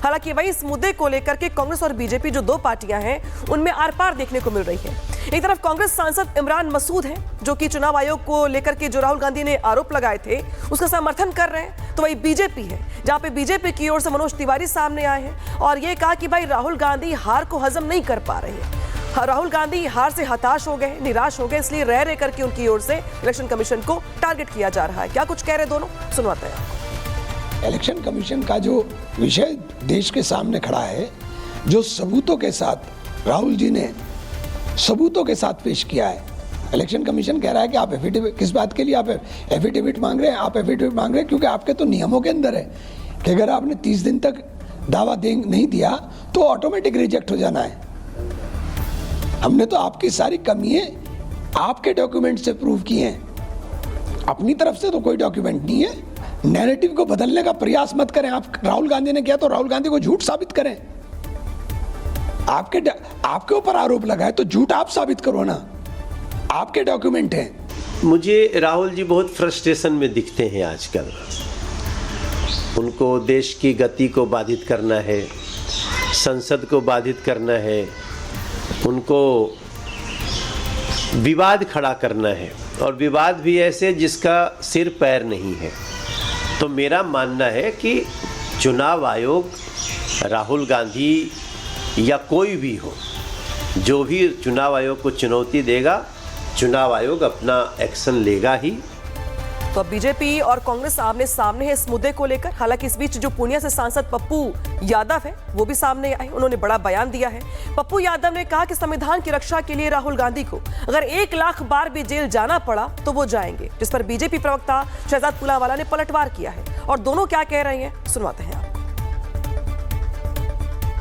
हालांकि वही इस मुद्दे को लेकर के कांग्रेस और बीजेपी जो दो पार्टियां हैं उनमें आर पार देखने को मिल रही है। एक तरफ कांग्रेस सांसद इमरान मसूद हैं जो कि चुनाव आयोग को लेकर के जो राहुल गांधी ने आरोप लगाए थे उसका समर्थन कर रहे हैं, तो वही बीजेपी है जहां पे बीजेपी की ओर से मनोज तिवारी सामने आए हैं और ये कहा कि भाई राहुल गांधी हार को हजम नहीं कर पा रहे हैं, राहुल गांधी हार से हताश हो गए, निराश हो गए, इसलिए रह करके उनकी ओर से इलेक्शन कमीशन को टारगेट किया जा रहा है। क्या कुछ कह रहे दोनों, सुनवाते हैं। इलेक्शन कमीशन का जो विषय देश के सामने खड़ा है, जो सबूतों के साथ राहुल जी ने सबूतों के साथ पेश किया है, इलेक्शन कमीशन कह रहा है कि आप एफिडेविट, किस बात के लिए आप एफिडेविट मांग रहे हैं? आप एफिडेविट मांग रहे हैं क्योंकि आपके तो नियमों के अंदर है कि अगर आपने 30 दिन तक दावा नहीं दिया तो ऑटोमेटिक रिजेक्ट हो जाना है। हमने तो आपकी सारी कमियां आपके डॉक्यूमेंट से प्रूव की हैं, अपनी तरफ से तो कोई डॉक्यूमेंट नहीं है। नैरेटिव को बदलने का प्रयास मत करें। आप राहुल गांधी ने किया तो राहुल गांधी को झूठ साबित करें। आपके ऊपर आरोप लगाए तो झूठ आप साबित करो ना, आपके डॉक्यूमेंट हैं। मुझे राहुल जी बहुत फ्रस्ट्रेशन में दिखते हैं आजकल। उनको देश की गति को बाधित करना है, संसद को बाधित करना है, उनको विवाद खड़ा करना है और विवाद भी ऐसे जिसका सिर पैर नहीं है। तो मेरा मानना है कि चुनाव आयोग, राहुल गांधी या कोई भी हो, जो भी चुनाव आयोग को चुनौती देगा, चुनाव आयोग अपना एक्शन लेगा ही। तो अब बीजेपी और कांग्रेस आमने सामने है इस मुद्दे को लेकर। हालांकि इस बीच जो पूर्णिया से सांसद पप्पू यादव है वो भी सामने आए, उन्होंने बड़ा बयान दिया है। पप्पू यादव ने कहा कि संविधान की रक्षा के लिए राहुल गांधी को अगर 1 लाख बार भी जेल जाना पड़ा तो वो जाएंगे, जिस पर बीजेपी प्रवक्ता शहजाद पुलावाला ने पलटवार किया है। और दोनों क्या कह रहे हैं सुनवाते हैं आप।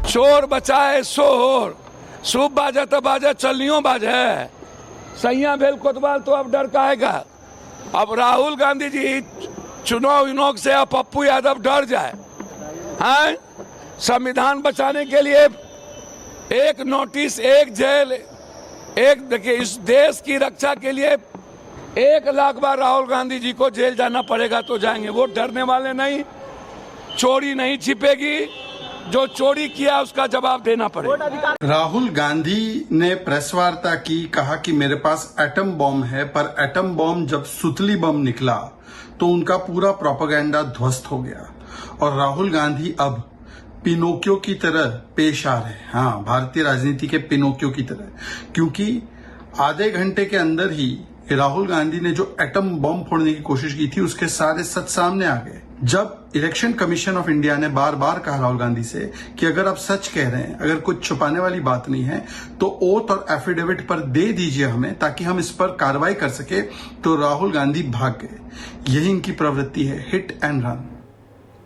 चोर बचाए सोर, सूप बाजा तो बाजा चलनियों बाजा, सैया भेल कोतवाल तो अब डर काहेगा। अब राहुल गांधी जी चुनाव विनोद से अब पप्पू यादव डर जाए हैं? संविधान बचाने के लिए एक नोटिस, एक जेल, एक देखिए, इस देश की रक्षा के लिए 1 लाख बार राहुल गांधी जी को जेल जाना पड़ेगा तो जाएंगे। वो डरने वाले नहीं, चोरी नहीं छिपेगी, जो चोरी किया उसका जवाब देना पड़ेगा। राहुल गांधी ने प्रेस वार्ता की, कहा कि मेरे पास एटम बॉम्ब है, पर एटम बॉम्ब जब सुतली बम निकला तो उनका पूरा प्रोपेगेंडा ध्वस्त हो गया और राहुल गांधी अब पिनोकियो की तरह पेश आ रहे हैं। हाँ, भारतीय राजनीति के पिनोकियो की तरह, क्योंकि आधे घंटे के अंदर ही राहुल गांधी ने जो एटम बॉम्ब फोड़ने की कोशिश की थी उसके सारे सच सामने आ गए। जब इलेक्शन कमीशन ऑफ इंडिया ने बार बार कहा राहुल गांधी से कि अगर आप सच कह रहे हैं, अगर कुछ छुपाने वाली बात नहीं है तो ओथ और एफिडेविट पर दे दीजिए हमें ताकि हम इस पर कार्रवाई कर सके, तो राहुल गांधी भाग गए। यही इनकी प्रवृत्ति है, हिट एंड रन।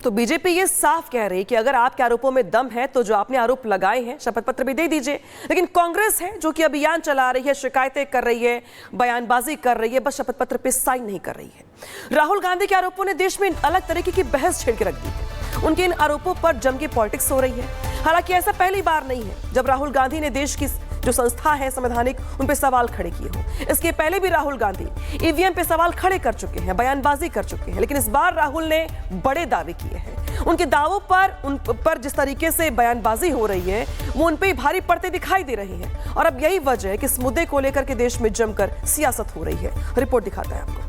तो बीजेपी ये साफ कह रही कि अगर आपके आरोपों में दम है तो जो आपने आरोप लगाए हैं शपथ पत्र भी दे दीजिए। लेकिन कांग्रेस है जो कि अभियान चला रही है, शिकायतें कर रही है, बयानबाजी कर रही है, बस शपथ पत्र पे साइन नहीं कर रही है। राहुल गांधी के आरोपों ने देश में अलग तरीके की बहस छेड़ के रख दी है। उनके इन आरोपों पर जम के पॉलिटिक्स हो रही है। हालांकि ऐसा पहली बार नहीं है जब राहुल गांधी ने देश की जो संस्था है संवैधानिक, उन पे सवाल खड़े किए हों। इसके पहले भी राहुल गांधी ईवीएम पे सवाल खड़े कर चुके हैं, बयानबाजी कर चुके हैं, लेकिन इस बार राहुल ने बड़े दावे किए हैं। उनके दावों पर उन पर जिस तरीके से बयानबाजी हो रही है वो उन पे ही भारी पड़ते दिखाई दे रही है। और अब यही वजह है कि इस मुद्दे को लेकर के देश में जमकर सियासत हो रही है। रिपोर्ट दिखाता है आपको।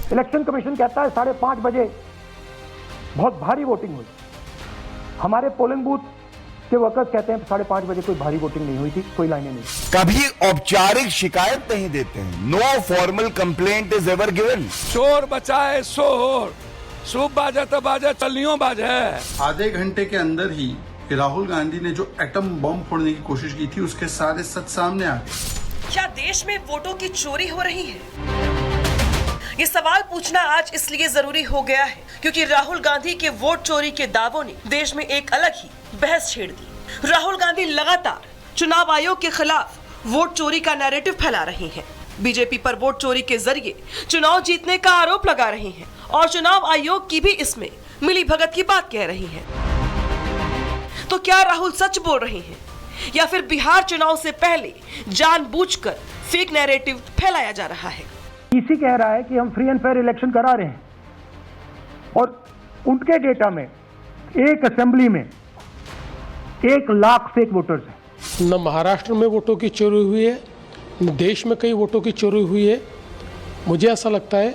इलेक्शन कमीशन कहता है 5:30 बजे बहुत भारी वोटिंग हुई। हमारे पोलिंग बूथ के वर्कर्स कहते हैं 5:30 बजे कोई भारी वोटिंग नहीं हुई थी, कोई लाइनें नहीं। कभी औपचारिक शिकायत नहीं देते हैं। No formal complaint is ever given. चोर बचाए सोर, सूप बाजा तो बाजा चलनियों बाजा। आधे घंटे के अंदर ही राहुल गांधी ने जो एटम बॉम्ब फोड़ने की कोशिश की थी उसके सारे सच सामने आ गए। क्या देश में वोटों की चोरी हो रही है? ये सवाल पूछना आज इसलिए जरूरी हो गया है क्योंकि राहुल गांधी के वोट चोरी के दावों ने देश में एक अलग ही बहस छेड़ दी। राहुल गांधी लगातार चुनाव आयोग के खिलाफ वोट चोरी का नैरेटिव फैला रही हैं। बीजेपी पर वोट चोरी के जरिए चुनाव जीतने का आरोप लगा रही हैं और चुनाव आयोग की भी इसमें मिली भगत की बात कह रही हैं। तो क्या राहुल सच बोल रही हैं या फिर बिहार चुनाव से पहले जानबूझकर फेक नैरेटिव फैलाया जा रहा है? इसी कह रहा है कि हम फ्री एंड फेयर इलेक्शन करा रहे हैं और उनके डेटा में एक असेंबली में 1 लाख फेक वोटर्स हैं। न महाराष्ट्र में वोटों की चोरी हुई है, न देश में कई वोटों की चोरी हुई है। मुझे ऐसा लगता है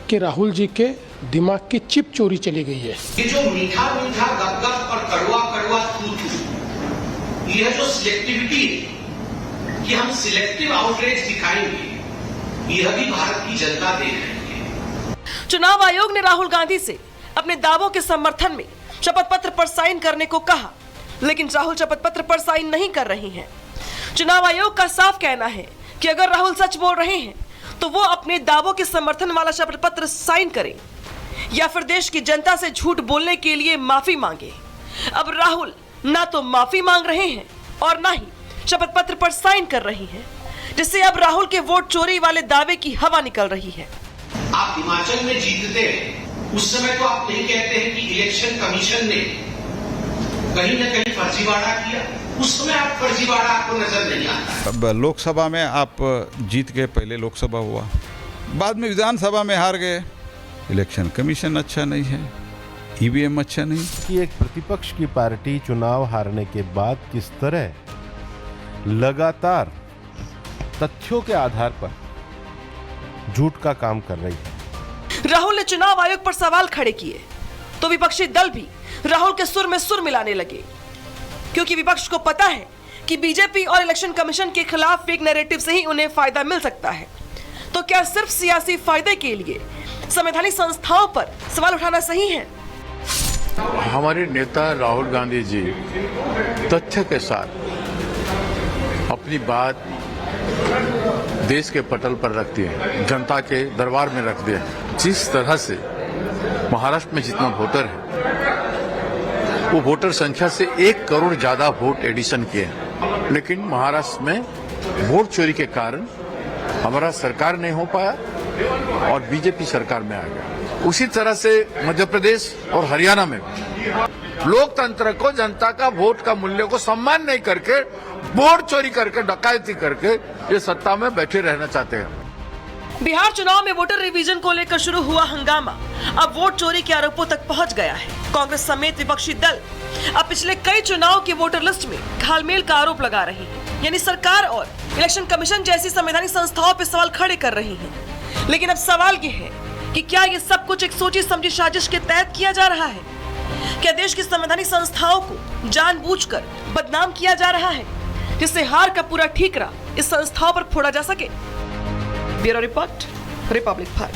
कि राहुल जी के दिमाग की चिप चोरी चली गई है। ये जो मीठा मीठा गप-गप और कड़वा कड़वा थू-थू, यह जो सिलेक्टिविटी है कि हम सिलेक्टिव आउटरीच दिखाएंगे, यह भी भारत की जनता देख रही है। चुनाव आयोग ने राहुल गांधी से अपने दावों के समर्थन में शपथ पत्र पर साइन करने को कहा, लेकिन राहुल शपथ पत्र पर साइन नहीं कर रही हैं। चुनाव आयोग का साफ कहना है कि अगर राहुल सच बोल रहे हैं तो वो अपने दावों के समर्थन वाला शपथ पत्र साइन करें या फिर देश की जनता से झूठ बोलने के लिए माफी मांगे। अब राहुल ना तो माफी मांग रहे हैं और ना ही शपथ पत्र पर साइन कर रही हैं, जिससे अब राहुल के वोट चोरी वाले दावे की हवा निकल रही है। आप हिमाचल में जीतते हैं, उस समय तो आप नहीं कहते हैं कि इलेक्शन कमीशन ने कहीं न कहीं फर्जीवाड़ा किया, उस समय आप फर्जीवाड़ा आपको नजर नहीं आता। अब लोकसभा में आप जीत गए, पहले लोकसभा हुआ, बाद में विधानसभा में हार गए। इलेक्शन कमीशन अच्छा नहीं है, ईवीएम अच्छा नहीं। कि एक प्रतिपक्ष की पार्टी चुनाव हारने के बाद किस तरह लगातार तथ्यों के आधार पर झूठ का काम कर रही है। राहुल ने चुनाव आयोग पर सवाल खड़े किए तो विपक्षी दल भी राहुल के सुर में सुर मिलाने लगे, क्योंकि विपक्ष को पता है कि बीजेपी और इलेक्शन कमीशन के खिलाफ फेक नैरेटिव से ही उन्हें फायदा मिल सकता है। तो क्या सिर्फ सियासी फायदे के लिए संवैधानिक संस्थाओं पर सवाल उठाना सही है? हमारे नेता राहुल गांधी जी तथ्य के साथ अपनी बात देश के पटल पर रखती है, जनता के दरबार में रख दिया। जिस तरह से महाराष्ट्र में जितना वोटर है, वो वोटर संख्या से 1 करोड़ ज्यादा वोट एडिशन किए हैं, लेकिन महाराष्ट्र में वोट चोरी के कारण हमारा सरकार नहीं हो पाया और बीजेपी सरकार में आ गया। उसी तरह से मध्य प्रदेश और हरियाणा में लोकतंत्र को, जनता का वोट का मूल्य को सम्मान नहीं करके, वोट चोरी करके, डकैती करके ये सत्ता में बैठे रहना चाहते हैं। बिहार चुनाव में वोटर रिवीजन को लेकर शुरू हुआ हंगामा अब वोट चोरी के आरोपों तक पहुंच गया है। कांग्रेस समेत विपक्षी दल अब पिछले कई चुनाव की वोटर लिस्ट में घालमेल का आरोप लगा रही है, यानी सरकार और इलेक्शन कमीशन जैसी संवैधानिक संस्थाओं पर सवाल खड़े कर रही है। लेकिन अब सवाल ये है कि क्या ये सब कुछ एक सोची समझी साजिश के तहत किया जा रहा है? क्या देश की संवैधानिक संस्थाओं को जानबूझकर बदनाम किया जा रहा है, जिससे हार का पूरा ठीकरा इस संस्थाओं पर फोड़ा जा सके? Bureau report, Republic Bharat.